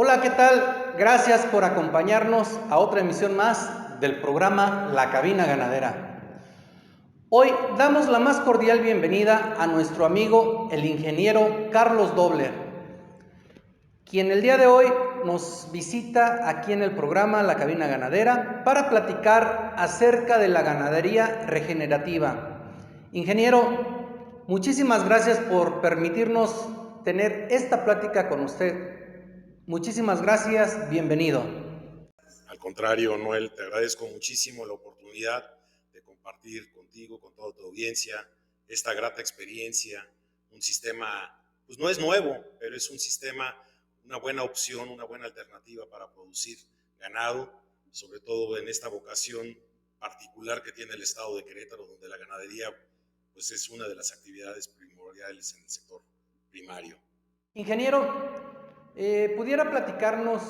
Hola, ¿qué tal? Gracias por acompañarnos a otra emisión más del programa La Cabina Ganadera. Hoy damos la más cordial bienvenida a nuestro amigo el ingeniero Carlos Dobler, quien el día de hoy nos visita aquí en el programa La Cabina Ganadera para platicar acerca de la ganadería regenerativa. Ingeniero, muchísimas gracias por permitirnos tener esta plática con usted. Muchísimas gracias, bienvenido. Al contrario, Noel, te agradezco muchísimo la oportunidad de compartir contigo, con toda tu audiencia, esta grata experiencia, un sistema, pues no es nuevo, pero es un sistema, una buena opción, una buena alternativa para producir ganado, sobre todo en esta vocación particular que tiene el estado de Querétaro, donde la ganadería pues es una de las actividades primordiales en el sector primario. Ingeniero, ¿pudiera platicarnos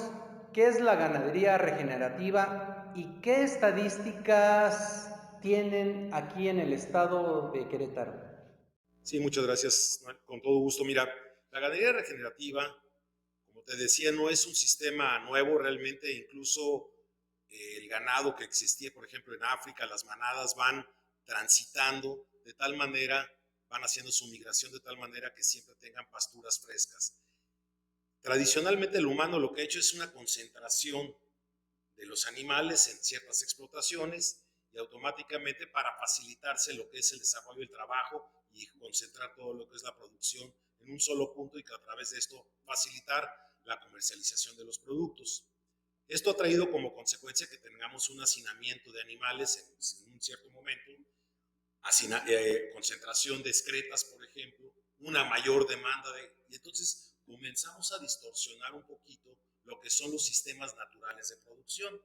qué es la ganadería regenerativa y qué estadísticas tienen aquí en el estado de Querétaro? Sí, muchas gracias, Noel, con todo gusto. Mira, la ganadería regenerativa, como te decía, no es un sistema nuevo realmente, incluso el ganado que existía, por ejemplo, en África, las manadas van transitando de tal manera, van haciendo su migración de tal manera que siempre tengan pasturas frescas. Tradicionalmente el humano lo que ha hecho es una concentración de los animales en ciertas explotaciones y automáticamente para facilitarse lo que es el desarrollo del trabajo y concentrar todo lo que es la producción en un solo punto y que a través de esto facilitar la comercialización de los productos. Esto ha traído como consecuencia que tengamos un hacinamiento de animales en un cierto momento, concentración de excretas, por ejemplo, una mayor demanda y entonces comenzamos a distorsionar un poquito lo que son los sistemas naturales de producción.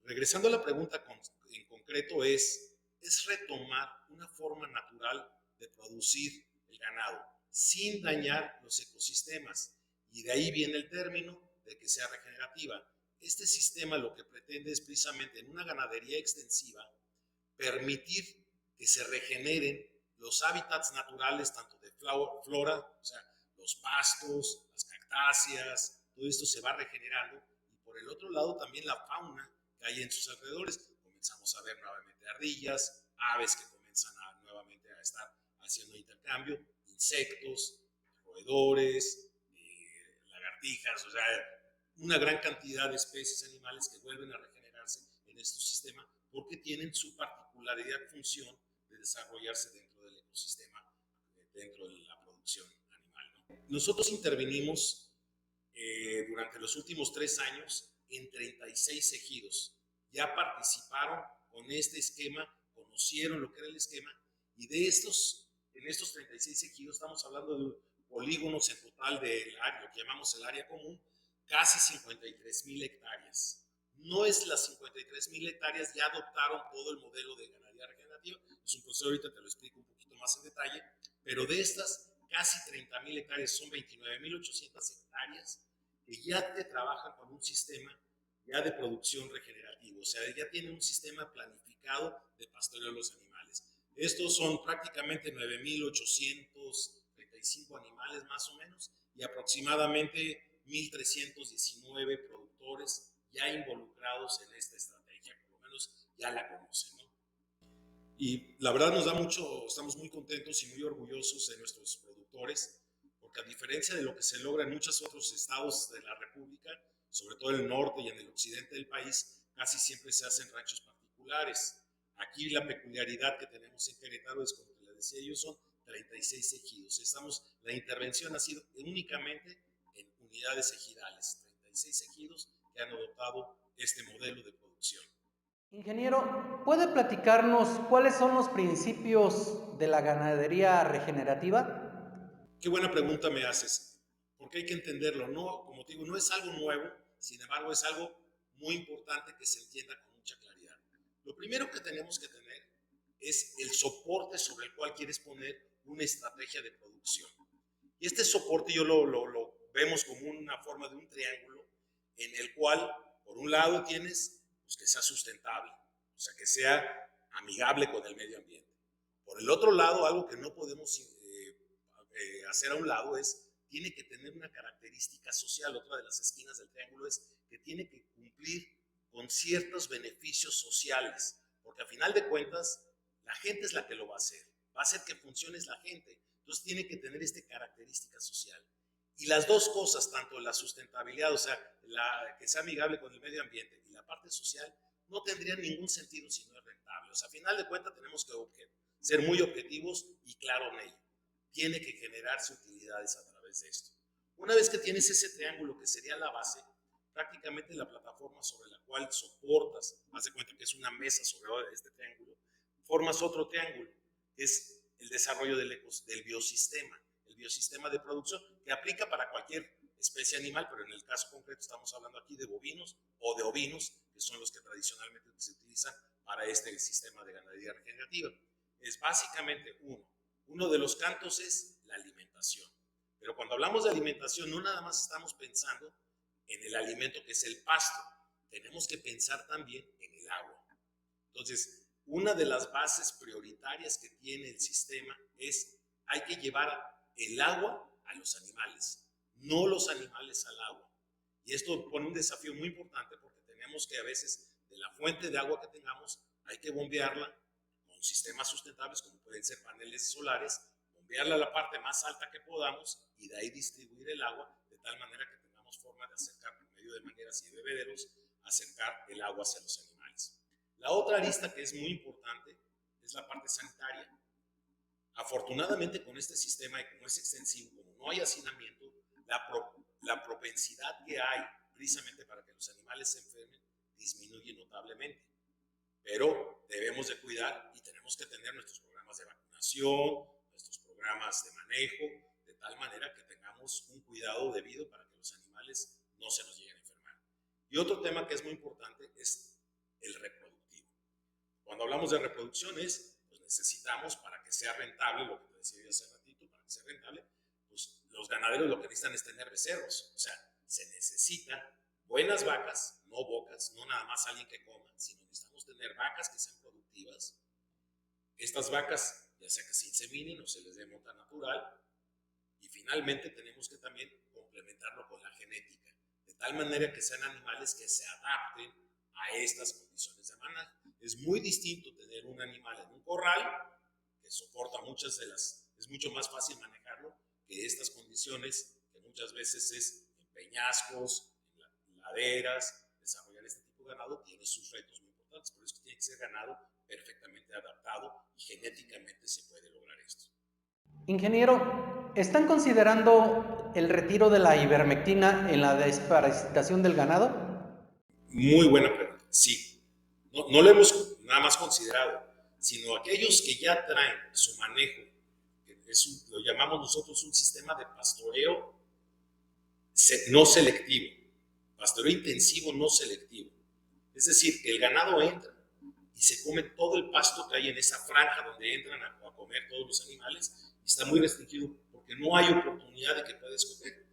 Regresando a la pregunta en concreto es retomar una forma natural de producir el ganado sin dañar los ecosistemas. Y de ahí viene el término de que sea regenerativa. Este sistema lo que pretende es precisamente en una ganadería extensiva permitir que se regeneren los hábitats naturales, tanto de flora, o sea, los pastos, las cactáceas, todo esto se va regenerando, y por el otro lado también la fauna que hay en sus alrededores. Comenzamos a ver nuevamente ardillas, aves que comienzan nuevamente a estar haciendo intercambio, insectos, roedores, lagartijas, o sea, una gran cantidad de especies animales que vuelven a regenerarse en este sistema porque tienen su particularidad función de desarrollarse dentro del ecosistema, dentro de la producción animal, ¿no? Nosotros intervenimos durante los últimos 3 años en 36 ejidos. Ya participaron con este esquema, conocieron lo que era el esquema, y en estos 36 ejidos estamos hablando de polígonos en total del área, lo que llamamos el área común, casi 53,000 hectáreas. No es las 53,000 hectáreas, ya adoptaron todo el modelo de ganadería regenerativa, es un proceso, ahorita te lo explico un poquito más en detalle, pero de estas casi 30,000 hectáreas son 29,800 hectáreas que ya te trabajan con un sistema ya de producción regenerativo, o sea, ya tienen un sistema planificado de pastoreo de los animales. Estos son prácticamente 9,835 animales más o menos y aproximadamente 1,319 productores ya involucrados en esta estrategia, por lo menos ya la conocen, ¿no? Y la verdad nos da mucho, estamos muy contentos y muy orgullosos de nuestros productores, porque a diferencia de lo que se logra en muchos otros estados de la República, sobre todo en el norte y en el occidente del país, casi siempre se hacen ranchos particulares. Aquí la peculiaridad que tenemos en Querétaro es, como te les decía yo, son 36 ejidos. La intervención ha sido únicamente en unidades ejidales, 36 ejidos que han adoptado este modelo de producción. Ingeniero, ¿puede platicarnos cuáles son los principios de la ganadería regenerativa? Qué buena pregunta me haces, porque hay que entenderlo, no, como te digo, no es algo nuevo, sin embargo es algo muy importante que se entienda con mucha claridad. Lo primero que tenemos que tener es el soporte sobre el cual quieres poner una estrategia de producción. Y este soporte lo vemos como una forma de un triángulo en el cual, por un lado, tienes pues, que sea sustentable, o sea, que sea amigable con el medio ambiente. Por el otro lado, algo que no podemos hacer a un lado es tiene que tener una característica social. Otra de las esquinas del triángulo es que tiene que cumplir con ciertos beneficios sociales, porque a final de cuentas la gente es la que lo va a hacer que funcione es la gente, entonces tiene que tener esta característica social. Y las dos cosas, tanto la sustentabilidad, o sea, que sea amigable con el medio ambiente y la parte social, no tendrían ningún sentido si no es rentable. O sea, a final de cuentas tenemos que ser muy objetivos y claro en ello. Tiene que generarse utilidades a través de esto. Una vez que tienes ese triángulo que sería la base, prácticamente la plataforma sobre la cual soportas, haz de cuenta que es una mesa sobre este triángulo, formas otro triángulo, que es el desarrollo del biosistema, el biosistema de producción, que aplica para cualquier especie animal, pero en el caso concreto estamos hablando aquí de bovinos o de ovinos, que son los que tradicionalmente se utilizan para este sistema de ganadería regenerativa. Es básicamente uno de los cantos es la alimentación. Pero cuando hablamos de alimentación, no nada más estamos pensando en el alimento que es el pasto, tenemos que pensar también en el agua. Entonces, una de las bases prioritarias que tiene el sistema es, hay que llevar el agua a los animales, no los animales al agua. Y esto pone un desafío muy importante porque tenemos que a veces, de la fuente de agua que tengamos, hay que bombearla con sistemas sustentables como pueden ser paneles solares, bombearla a la parte más alta que podamos y de ahí distribuir el agua de tal manera que tengamos forma de acercar por medio de mangueras y de bebederos, acercar el agua hacia los animales. La otra arista que es muy importante es la parte sanitaria. Afortunadamente con este sistema y como es extensivo, como no hay hacinamiento, la propensidad que hay precisamente para que los animales se enfermen disminuye notablemente. Pero debemos de cuidar y tenemos que tener nuestros programas de vacunación, nuestros programas de manejo, de tal manera que tengamos un cuidado debido para que los animales no se nos lleguen a enfermar. Y otro tema que es muy importante es el reproductivo. Cuando hablamos de reproducción pues necesitamos para que sea rentable, lo que te decía yo hace ratito, para que sea rentable, pues los ganaderos lo que necesitan es tener becerros. O sea, se necesitan buenas vacas, no bocas, no nada más alguien que coma, sino necesitamos tener vacas que sean productivas. Estas vacas, ya sea que se inseminen o se les dé monta natural, y finalmente tenemos que también complementarlo con la genética, de tal manera que sean animales que se adapten a estas condiciones de manejo. Es muy distinto tener un animal en un corral, que soporta muchas de es mucho más fácil manejarlo que estas condiciones, que muchas veces es en peñascos, en laderas. Desarrollar este tipo de ganado tiene sus retos muy importantes, por eso tiene que ser ganado perfectamente adaptado y genéticamente se puede lograr esto. Ingeniero, ¿están considerando el retiro de la ivermectina en la desparasitación del ganado? Muy buena pregunta, sí. No lo hemos nada más considerado, sino aquellos que ya traen su manejo, que lo llamamos nosotros un sistema de pastoreo no selectivo, pastoreo intensivo no selectivo. Es decir, que el ganado entra y se come todo el pasto que hay en esa franja donde entran a comer todos los animales, y está muy restringido porque no hay oportunidad de que puedas comer.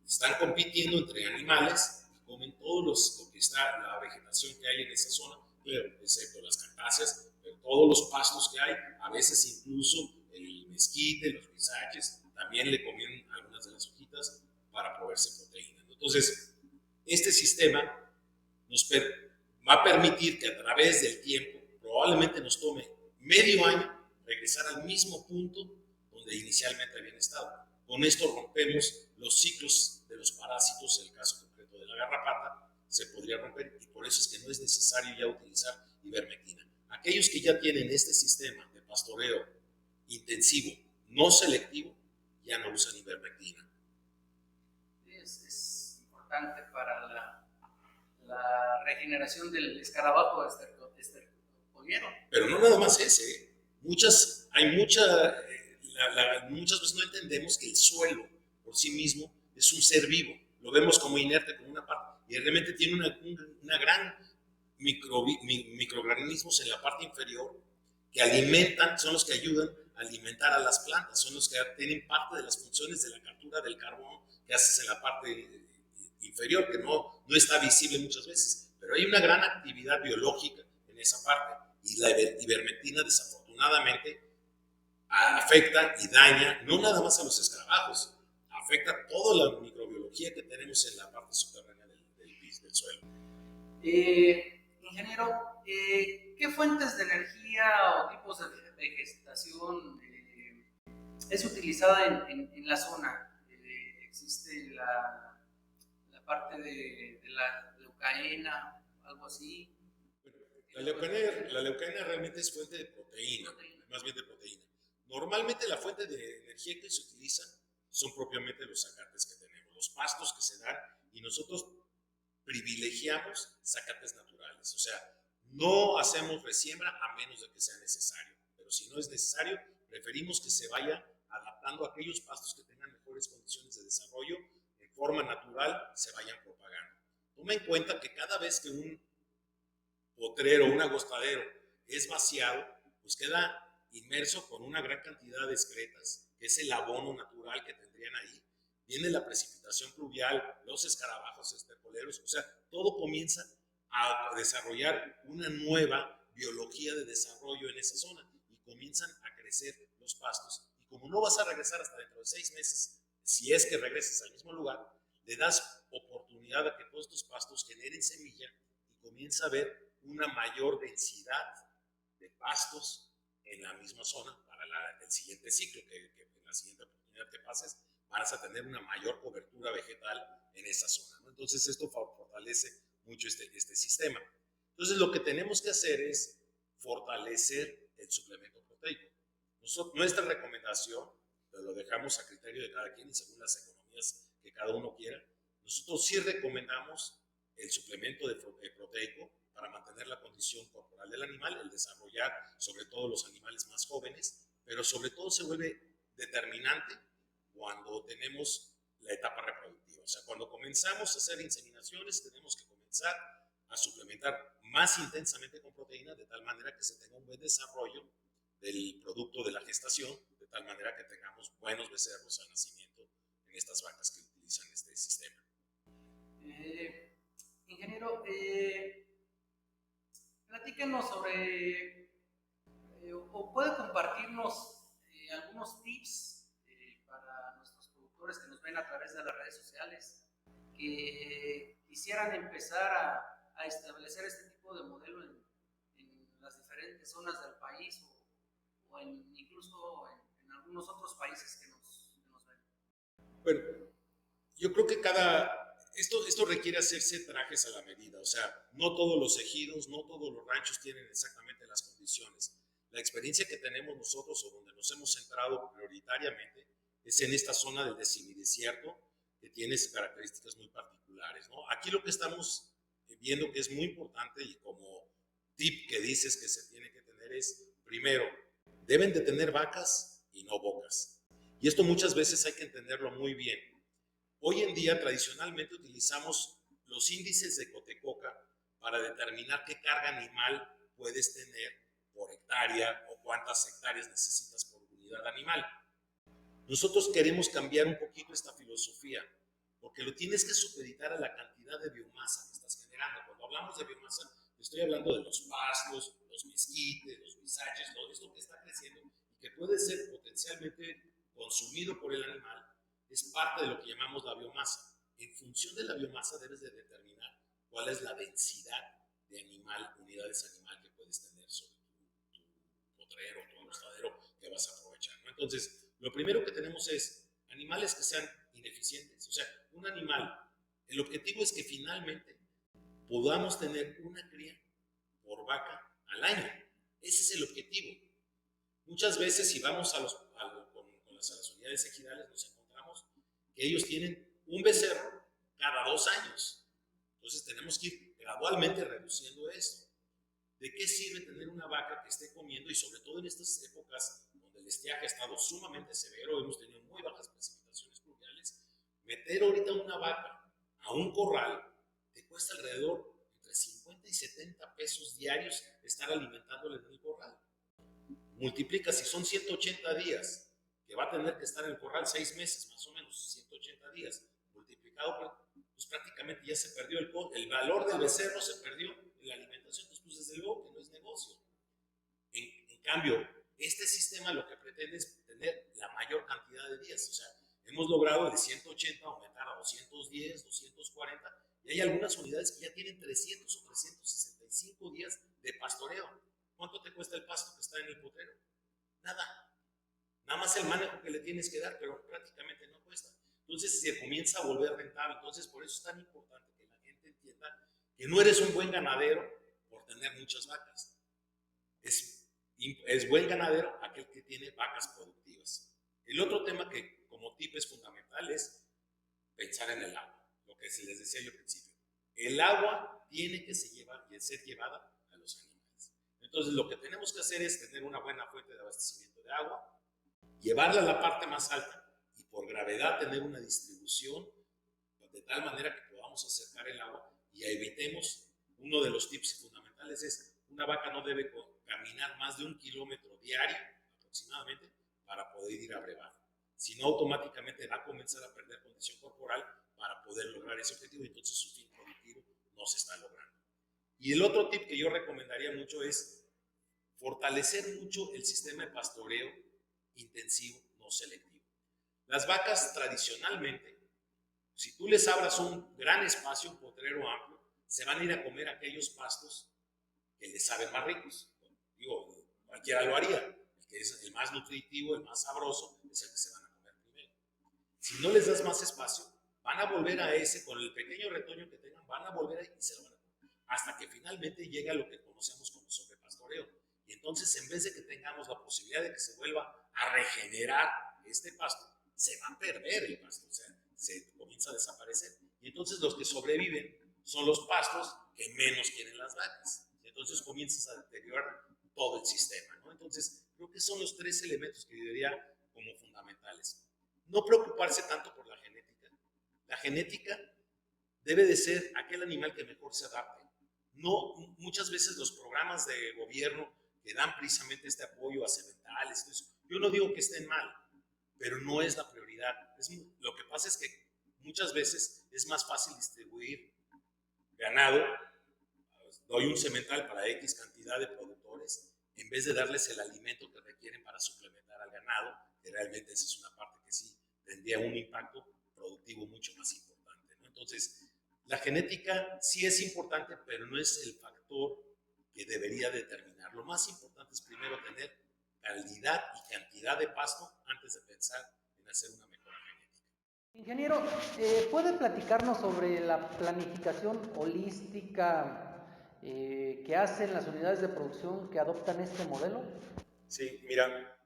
Están compitiendo entre animales y comen todos lo que está, la vegetación que hay en esa zona, claro, excepto las cactáceas, pero todos los pastos que hay, a veces incluso el mezquite, los guisaches, también le comen algunas de las hojitas para proveerse proteína. Entonces, este sistema va a permitir que a través del tiempo, probablemente nos tome medio año, regresar al mismo punto donde inicialmente habían estado. Con esto rompemos los ciclos de los parásitos, en el caso concreto de la garrapata, se podría romper y por eso es que no es necesario ya utilizar ivermectina. Aquellos que ya tienen este sistema de pastoreo intensivo, no selectivo, ya no usan ivermectina. Es importante para la regeneración del escarabajo estercopiero. Pero no nada más ese. Muchas veces no entendemos que el suelo por sí mismo es un ser vivo. Lo vemos como inerte, como una parte, y realmente tiene una gran microorganismos en la parte inferior que alimentan, son los que ayudan a alimentar a las plantas, son los que tienen parte de las funciones de la captura del carbono que haces en la parte inferior, que no está visible muchas veces, pero hay una gran actividad biológica en esa parte, y la ivermectina desafortunadamente afecta y daña no nada más a los escarabajos, afecta toda la microbiología que tenemos en la parte subterránea del suelo. Ingeniero, ¿qué fuentes de energía o tipos de vegetación es utilizada en la zona? ¿Existe la parte de la leucaena, algo así? Bueno, la leucaena realmente es fuente de proteína, más bien de proteína. Normalmente la fuente de energía que se utiliza son propiamente los zacates que tenemos, los pastos que se dan, y nosotros privilegiamos zacates naturales. O sea, no hacemos resiembra a menos de que sea necesario. Pero si no es necesario, preferimos que se vaya adaptando a aquellos pastos que tengan mejores condiciones de desarrollo, en forma natural, se vayan propagando. Toma en cuenta que cada vez que un potrero, un agostadero es vaciado, pues queda inmerso con una gran cantidad de excretas, que es el abono natural que tendrían ahí. Viene la precipitación pluvial, los escarabajos estercoleros, o sea, todo comienza a desarrollar una nueva biología de desarrollo en esa zona y comienzan a crecer los pastos. Y como no vas a regresar hasta dentro de 6 meses, si es que regresas al mismo lugar, le das oportunidad a que todos estos pastos generen semilla y comienza a haber una mayor densidad de pastos en la misma zona para el siguiente ciclo, que en la siguiente oportunidad que pases vas a tener una mayor cobertura vegetal en esa zona, ¿no? Entonces esto fortalece mucho este sistema. Entonces lo que tenemos que hacer es fortalecer el suplemento proteico. Nuestra recomendación, pero lo dejamos a criterio de cada quien y según las economías que cada uno quiera, nosotros sí recomendamos el suplemento proteico para mantener la condición corporal del animal, el desarrollar sobre todo los animales más jóvenes, pero sobre todo se vuelve determinante cuando tenemos la etapa reproductiva. O sea, cuando comenzamos a hacer inseminaciones, tenemos que comenzar a suplementar más intensamente con proteína, de tal manera que se tenga un buen desarrollo del producto de la gestación, de tal manera que tengamos buenos becerros al nacimiento en estas vacas que utilizan este sistema. Ingeniero, platíquenos sobre, o puede compartirnos algunos tips para nuestros productores que nos ven a través de las redes sociales, que quisieran empezar a establecer este tipo de modelo en las diferentes zonas del país o incluso en algunos otros países que nos ven. Bueno, yo creo que esto requiere hacerse trajes a la medida. O sea, no todos los ejidos, no todos los ranchos tienen exactamente las condiciones. La experiencia que tenemos nosotros, o donde nos hemos centrado prioritariamente, es en esta zona del semidesierto, que tiene características muy particulares, ¿no? Aquí lo que estamos viendo que es muy importante, y como tip que dices que se tiene que tener, es, primero, deben de tener vacas y no bocas. Y esto muchas veces hay que entenderlo muy bien. Hoy en día tradicionalmente utilizamos los índices de Cotecoca para determinar qué carga animal puedes tener por hectárea o cuántas hectáreas necesitas por unidad animal. Nosotros queremos cambiar un poquito esta filosofía, porque lo tienes que supeditar a la cantidad de biomasa que estás generando. Cuando hablamos de biomasa, estoy hablando de los pastos, los mezquites, los huizaches, todo esto que está creciendo y que puede ser potencialmente consumido por el animal, es parte de lo que llamamos la biomasa. En función de la biomasa debes de determinar cuál es la densidad de animal, unidades animal que puedes tener sobre tu potrero, tu agostadero que vas a aprovechar, ¿no? Entonces, lo primero que tenemos es animales que sean ineficientes. O sea, un animal, el objetivo es que finalmente podamos tener una cría por vaca al año. Ese es el objetivo. Muchas veces si vamos a las unidades ejidales nos encontramos que ellos tienen un becerro cada 2 años. Entonces tenemos que ir gradualmente reduciendo esto. ¿De qué sirve tener una vaca que esté comiendo? Y sobre todo en estas épocas donde el estiaje ha estado sumamente severo, hemos tenido muy bajas precipitaciones pluviales, meter ahorita una vaca a un corral te cuesta alrededor entre 50 y 70 pesos diarios estar alimentándola en el corral. Multiplica, si son 180 días, que va a tener que estar en el corral 6 meses, más o menos 180 días, multiplicado, pues prácticamente ya se perdió el valor del becerro, se perdió en la alimentación. Entonces, pues desde luego que no es negocio. En cambio, este sistema lo que pretende es tener la mayor cantidad de días. O sea, Hemos logrado de 180 aumentar a 210, 240, y hay algunas unidades que ya tienen 300 o 365 días de pastoreo. ¿Cuánto te cuesta el pasto que está en el potrero? Nada. Nada más el manejo que le tienes que dar, pero prácticamente no cuesta. Entonces se comienza a volver rentable. Entonces por eso es tan importante que la gente entienda que no eres un buen ganadero por tener muchas vacas. Es buen ganadero aquel que tiene vacas productivas. El otro tema que como tip es fundamental es pensar en el agua, lo que se les decía yo al principio. El agua tiene que ser llevada a los animales. Entonces lo que tenemos que hacer es tener una buena fuente de abastecimiento de agua, llevarla a la parte más alta y por gravedad tener una distribución de tal manera que podamos acercar el agua y evitemos. Uno de los tips fundamentales es una vaca no debe caminar más de 1 kilómetro diario aproximadamente para poder ir a brevar. Si no, automáticamente va a comenzar a perder condición corporal para poder lograr ese objetivo y entonces su fin productivo no se está logrando. Y el otro tip que yo recomendaría mucho es fortalecer mucho el sistema de pastoreo intensivo, no selectivo. Las vacas tradicionalmente, si tú les abras un gran espacio, un potrero amplio, se van a ir a comer aquellos pastos que les saben más ricos. Digo, cualquiera lo haría. El que es el más nutritivo, el más sabroso, es el que se van a comer primero. Si no les das más espacio, van a volver a ese, con el pequeño retoño que tengan, van a volver ahí y se lo van a comer. Hasta que finalmente llega a lo que conocemos como sobrepastoreo. Y entonces, en vez de que tengamos la posibilidad de que se vuelva a regenerar este pasto, se va a perder el pasto, o sea, se comienza a desaparecer. Y entonces los que sobreviven son los pastos que menos quieren las vacas. Y entonces comienzas a deteriorar todo el sistema, ¿no? Entonces, creo que son los 3 elementos que yo diría como fundamentales. No preocuparse tanto por la genética. La genética debe de ser aquel animal que mejor se adapte. No, muchas veces los programas de gobierno que dan precisamente este apoyo a sementales, yo no digo que estén mal, pero no es la prioridad. Lo que pasa es que muchas veces es más fácil distribuir ganado, doy un semental para X cantidad de productores, en vez de darles el alimento que requieren para suplementar al ganado, que realmente esa es una parte que sí tendría un impacto productivo mucho más importante, ¿no? Entonces, la genética sí es importante, pero no es el factor que debería determinar. Lo más importante es primero tener calidad y cantidad de pasto antes de pensar en hacer una mejora genética. Ingeniero, ¿puede platicarnos sobre la planificación holística que hacen las unidades de producción que adoptan este modelo? Sí, mira,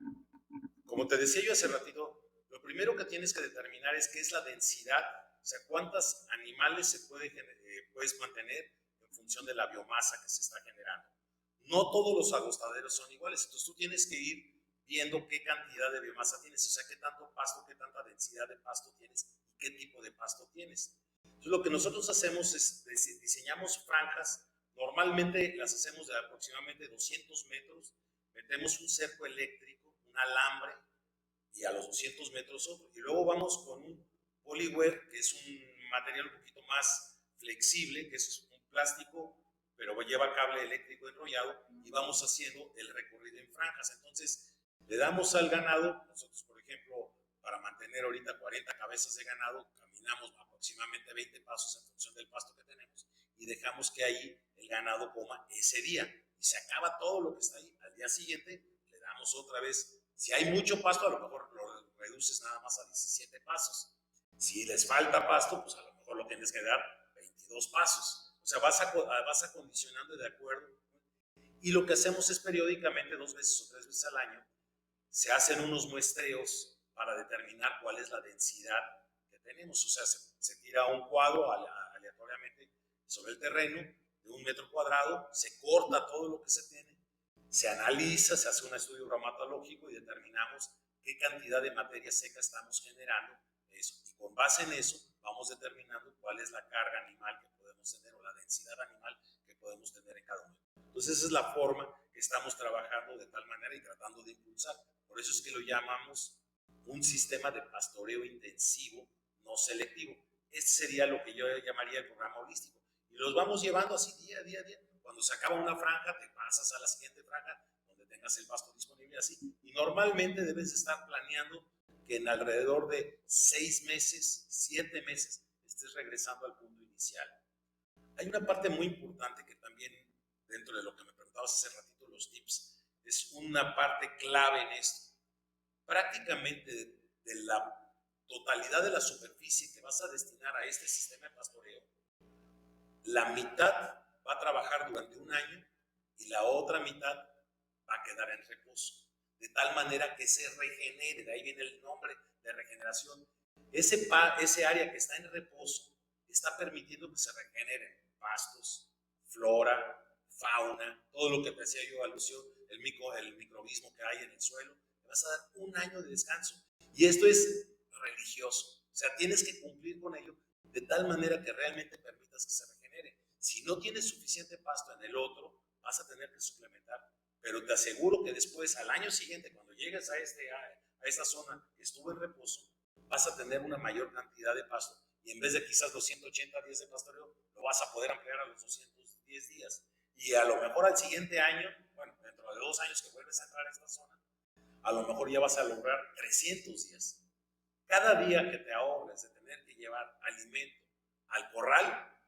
como te decía yo hace ratito, lo primero que tienes que determinar es qué es la densidad, o sea, cuántos animales puedes mantener en función de la biomasa que se está generando. No todos los agostaderos son iguales, entonces tú tienes que ir viendo qué cantidad de biomasa tienes, o sea, qué tanto pasto, qué tanta densidad de pasto tienes y qué tipo de pasto tienes. Entonces lo que nosotros hacemos es diseñamos franjas, normalmente las hacemos de aproximadamente 200 metros, metemos un cerco eléctrico, un alambre, y a los 200 metros otro. Y luego vamos con un polyware, que es un material un poquito más flexible, que es un plástico, pero lleva cable eléctrico enrollado, y vamos haciendo el recorrido en franjas. Entonces, le damos al ganado, nosotros, por ejemplo, para mantener ahorita 40 cabezas de ganado, caminamos aproximadamente 20 pasos en función del pasto que tenemos, y dejamos que ahí el ganado coma ese día. Y se acaba todo lo que está ahí. Al día siguiente, le damos otra vez. Si hay mucho pasto, a lo mejor lo reduces nada más a 17 pasos. Si les falta pasto, pues a lo mejor lo tienes que dar 22 pasos. O sea, vas acondicionando de acuerdo. Y lo que hacemos es periódicamente, 2 veces o 3 veces al año, se hacen unos muestreos para determinar cuál es la densidad que tenemos. O sea, se tira un cuadro aleatoriamente sobre el terreno de 1 metro cuadrado, se corta todo lo que se tiene, se analiza, se hace un estudio bromatológico y determinamos qué cantidad de materia seca estamos generando. Eso. Y con base en eso vamos determinando cuál es la carga animal que podemos tener o la densidad animal que podemos tener en cada uno. Entonces esa es la forma que estamos trabajando de tal manera y tratando de impulsar. Por eso es que lo llamamos un sistema de pastoreo intensivo, no selectivo. Este sería lo que yo llamaría el programa holístico. Y los vamos llevando así día a día. Cuando se acaba una franja, te pasas a la siguiente franja, donde tengas el pasto disponible así. Y normalmente debes estar planeando que en alrededor de 6 meses, 7 meses, estés regresando al punto inicial. Hay una parte muy importante que también, dentro de lo que me preguntabas hace ratito, los tips, es una parte clave en esto. Prácticamente de la totalidad de la superficie que vas a destinar a este sistema de pastoreo, la mitad va a trabajar durante un año y la otra mitad va a quedar en reposo, de tal manera que se regenere. De ahí viene el nombre de regeneración. Ese área que está en reposo está permitiendo que se regeneren pastos, flora, fauna, todo lo que te hacía yo alusión, el microbismo que hay en el suelo. Te vas a dar un año de descanso. Y esto es religioso. O sea, tienes que cumplir con ello de tal manera que realmente permitas que se regenere. Si no tienes suficiente pasto en el otro, vas a tener que suplementar. Pero te aseguro que después, al año siguiente, cuando llegues a esta zona que estuvo en reposo, vas a tener una mayor cantidad de pasto. Y en vez de quizás los 180 días de pastoreo, lo vas a poder ampliar a los 210 días. Y a lo mejor al siguiente año, bueno, dentro de 2 años que vuelves a entrar a esta zona, a lo mejor ya vas a lograr 300 días. Cada día que te ahorres de tener que llevar alimento al corral,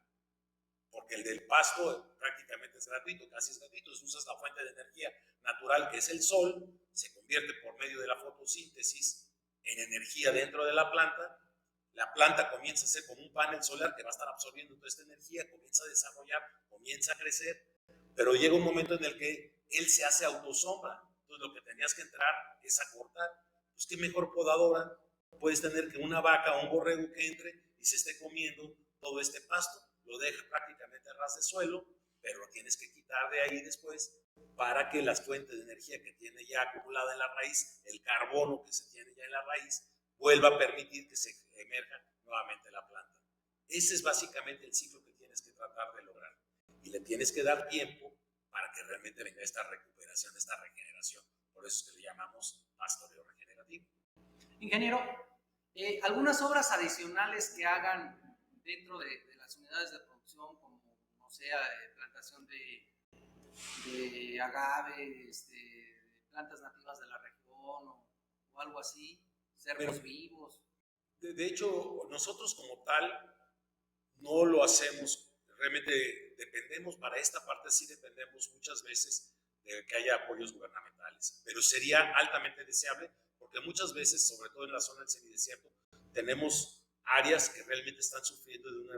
porque el del pasto prácticamente es gratuito, casi es gratuito, usas la fuente de energía natural que es el sol, se convierte por medio de la fotosíntesis en energía dentro de la planta comienza a ser como un panel solar que va a estar absorbiendo toda esta energía, comienza a desarrollar, comienza a crecer, pero llega un momento en el que él se hace autosombra. Entonces lo que tenías que entrar es a cortar. Pues qué mejor podadora puedes tener que una vaca o un borrego que entre y se esté comiendo todo este pasto. Lo deja prácticamente a ras de suelo, pero lo tienes que quitar de ahí después para que las fuentes de energía que tiene ya acumulada en la raíz, el carbono que se tiene ya en la raíz, vuelva a permitir que se emerja nuevamente la planta. Ese es básicamente el ciclo que tienes que tratar de lograr. Y le tienes que dar tiempo para que realmente venga esta recuperación, esta regeneración. Por eso es que le llamamos pastoreo regenerativo. Ingeniero, algunas obras adicionales que hagan dentro de las unidades de producción, como, no sea, plantación de agave, plantas nativas de la región o algo así, cerdos vivos. De hecho, nosotros como tal no lo hacemos. Realmente dependemos, para esta parte sí dependemos muchas veces de que haya apoyos gubernamentales, pero sería altamente deseable porque muchas veces, sobre todo en la zona del semidesierto, tenemos áreas que realmente están sufriendo de una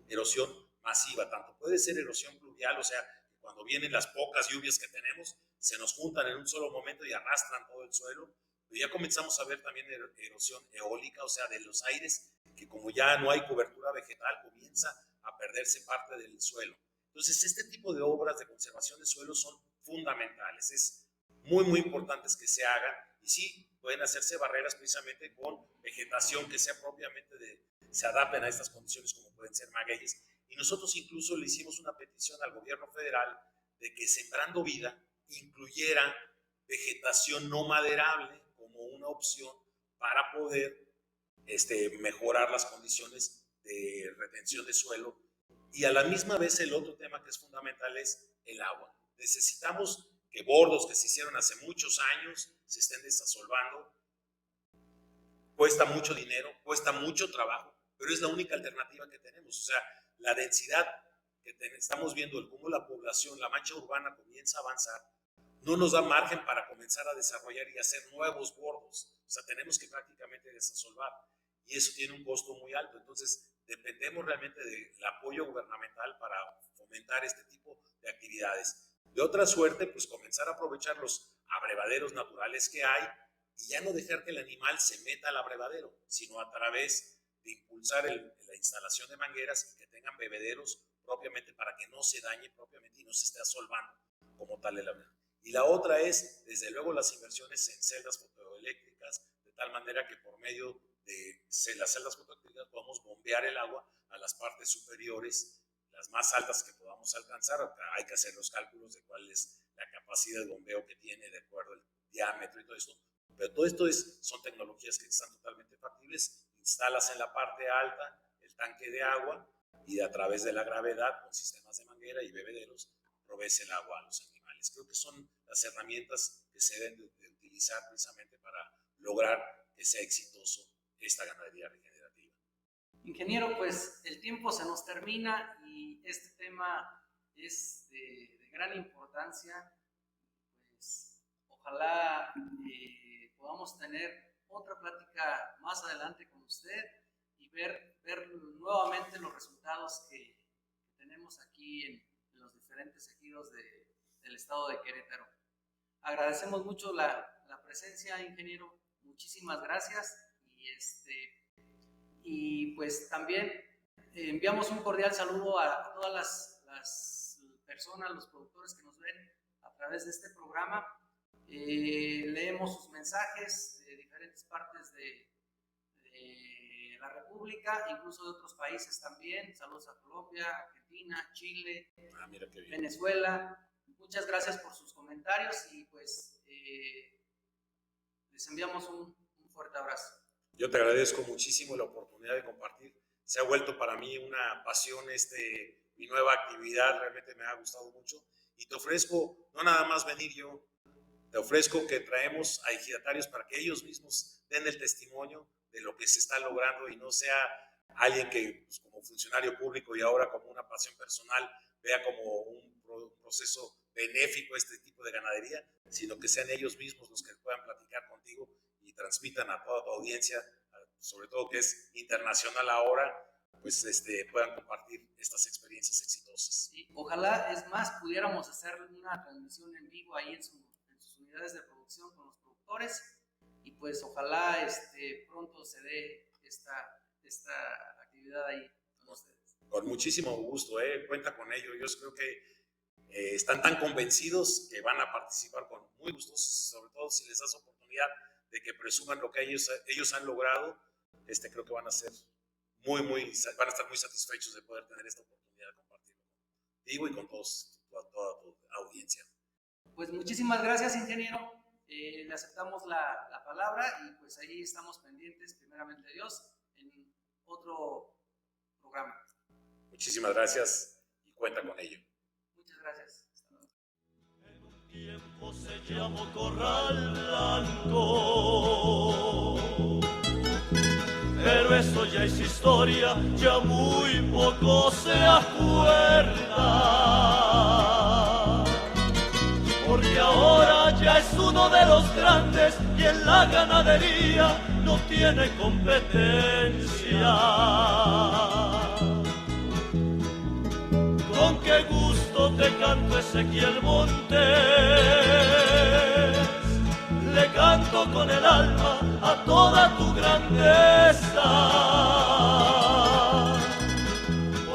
erosión masiva. Tanto puede ser erosión pluvial, o sea, cuando vienen las pocas lluvias que tenemos, se nos juntan en un solo momento y arrastran todo el suelo. Pero ya comenzamos a ver también erosión eólica, o sea, de los aires, que como ya no hay cobertura vegetal, comienza a perderse parte del suelo. Entonces, este tipo de obras de conservación de suelo son fundamentales. Es muy importantes que se hagan, y sí, pueden hacerse barreras precisamente con vegetación que sea propiamente se adapten a estas condiciones, como pueden ser magueyes. Y nosotros incluso le hicimos una petición al gobierno federal de que Sembrando Vida incluyera vegetación no maderable como una opción para poder mejorar las condiciones de retención de suelo. Y a la misma vez el otro tema que es fundamental es el agua. Necesitamos que bordos que se hicieron hace muchos años se estén desasolvando. Cuesta mucho dinero, cuesta mucho trabajo, pero es la única alternativa que tenemos. O sea, la densidad que estamos viendo, el cómo la población, la mancha urbana comienza a avanzar, no nos da margen para comenzar a desarrollar y hacer nuevos bordos. O sea, tenemos que prácticamente desasolvar y eso tiene un costo muy alto. Entonces, dependemos realmente del apoyo gubernamental para fomentar este tipo de actividades. De otra suerte, pues comenzar a aprovechar los abrevaderos naturales que hay y ya no dejar que el animal se meta al abrevadero, sino a través de impulsar la instalación de mangueras y que tengan bebederos propiamente para que no se dañe propiamente y no se esté asolvando como tal el abrevadero. Y la otra es, desde luego, las inversiones en celdas fotoeléctricas, de tal manera que por medio de las celdas fotoeléctricas podamos bombear el agua a las partes superiores, las más altas que podamos alcanzar. Hay que hacer los cálculos de cuál es la capacidad de bombeo que tiene de acuerdo al diámetro y todo esto. Pero todo esto son tecnologías que están totalmente factibles. Instalas en la parte alta el tanque de agua y a través de la gravedad, con sistemas de manguera y bebederos, provees el agua a los animales. Creo que son las herramientas que se deben de utilizar precisamente para lograr que sea exitoso esta ganadería regenerativa. Ingeniero, pues el tiempo se nos termina y este tema es de gran importancia. Pues ojalá podamos tener otra plática más adelante con usted y ver nuevamente los resultados que tenemos aquí en los diferentes ejidos del estado de Querétaro. Agradecemos mucho la presencia, ingeniero. Muchísimas gracias. Y pues también enviamos un cordial saludo a todas las personas, los productores que nos ven a través de este programa. Leemos sus mensajes de diferentes partes de la República, incluso de otros países también. Saludos a Colombia, Argentina, Chile, Venezuela. Muchas gracias por sus comentarios y pues les enviamos un fuerte abrazo. Yo te agradezco muchísimo la oportunidad de compartir. Se ha vuelto para mí una pasión mi nueva actividad, realmente me ha gustado mucho. Y te ofrezco, no nada más venir yo, te ofrezco que traemos a ejidatarios para que ellos mismos den el testimonio de lo que se está logrando y no sea alguien que pues, como funcionario público y ahora como una pasión personal vea como un proceso benéfico este tipo de ganadería, sino que sean ellos mismos los que puedan platicar contigo y transmitan a toda tu audiencia, sobre todo que es internacional ahora, pues puedan compartir estas experiencias exitosas. Sí, ojalá, es más, pudiéramos hacer una transmisión en vivo ahí en sus unidades de producción con los productores y pues ojalá pronto se dé esta actividad ahí con ustedes. Con muchísimo gusto, cuenta con ello. Yo creo que están tan convencidos que van a participar con muy gustosos, sobre todo si les das oportunidad de que presuman lo que ellos han logrado. Creo que van a estar muy satisfechos de poder tener esta oportunidad de compartirlo contigo y con toda tu audiencia. Pues muchísimas gracias, ingeniero. Le aceptamos la palabra y pues ahí estamos pendientes, primeramente Dios, en otro programa. Muchísimas gracias y cuenta con ello. Muchas gracias. En un tiempo se llamó Corral Blanco, pero eso ya es historia, ya muy poco se acuerda, porque ahora ya es uno de los grandes y en la ganadería no tiene competencia. Con qué gusto te canto, Ezequiel Montes, le canto con el alma a toda tu grandeza,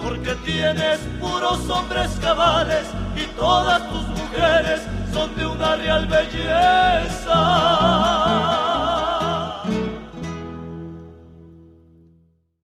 porque tienes puros hombres cabales y todas tus mujeres son de una real belleza.